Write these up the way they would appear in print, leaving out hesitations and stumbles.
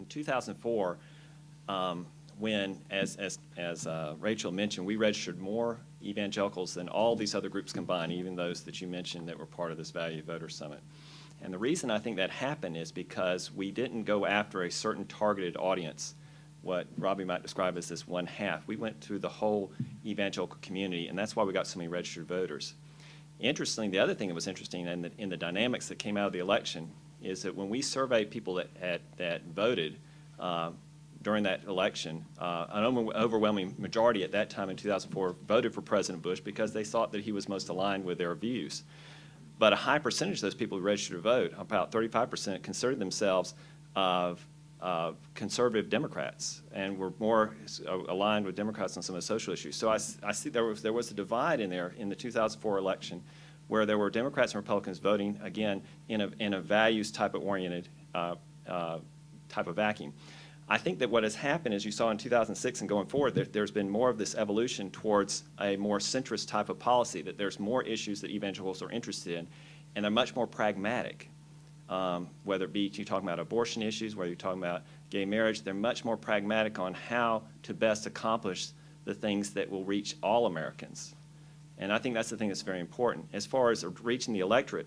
2004, when, as Rachel mentioned, we registered more evangelicals than all these other groups combined, even those that you mentioned that were part of this Value Voter Summit. And the reason I think that happened is because we didn't go after a certain targeted audience, what Robbie might describe as this one half. We went through the whole evangelical community, and that's why we got so many registered voters. Interestingly, the other thing that was interesting in the dynamics that came out of the election is that when we surveyed people that voted during that election, an overwhelming majority at that time in 2004 voted for President Bush because they thought that he was most aligned with their views. But a high percentage of those people who registered to vote, about 35%, considered themselves conservative Democrats and were more aligned with Democrats on some of the social issues. So I see there was a divide in there in the 2004 election where there were Democrats and Republicans voting, again, in a values type of oriented type of vacuum. I think that what has happened, as you saw in 2006 and going forward, there's been more of this evolution towards a more centrist type of policy, that there's more issues that evangelicals are interested in, and they're much more pragmatic. Whether it be you're talking about abortion issues, whether you're talking about gay marriage, they're much more pragmatic on how to best accomplish the things that will reach all Americans. And I think that's the thing that's very important. As far as reaching the electorate,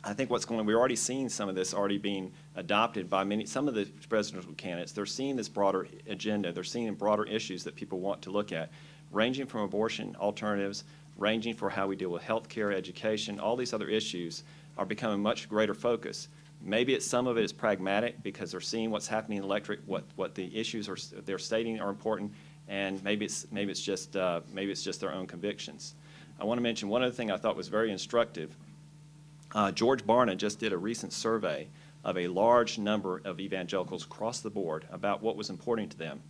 I think what's going on, we're already seeing some of this already being adopted by some of the presidential candidates. They're seeing this broader agenda. They're seeing broader issues that people want to look at, ranging from abortion alternatives, ranging for how we deal with health care, education, all these other issues are becoming much greater focus. Maybe some of it is pragmatic because they're seeing what's happening in the electorate, what the issues they're stating are important, and maybe it's just their own convictions. I want to mention one other thing I thought was very instructive. George Barna just did a recent survey of a large number of evangelicals across the board about what was important to them,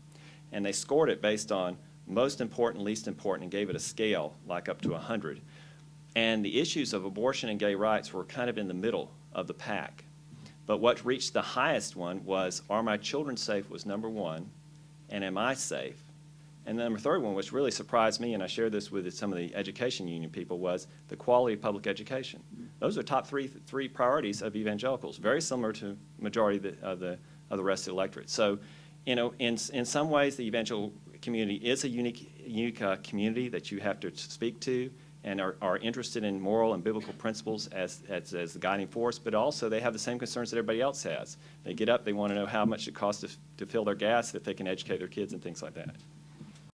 and they scored it based on most important, least important, and gave it a scale like up to 100. And the issues of abortion and gay rights were kind of in the middle of the pack. But what reached the highest one was, are my children safe, was number one, and am I safe? And the number third one, which really surprised me, and I shared this with some of the education union people, was the quality of public education. Those are top three priorities of evangelicals, very similar to majority of the rest of the electorate. So, you know, in some ways, the evangelical community is a unique community that you have to speak to, and are interested in moral and biblical principles as the guiding force, but also they have the same concerns that everybody else has. They get up, they want to know how much it costs to fill their gas, if they can educate their kids and things like that.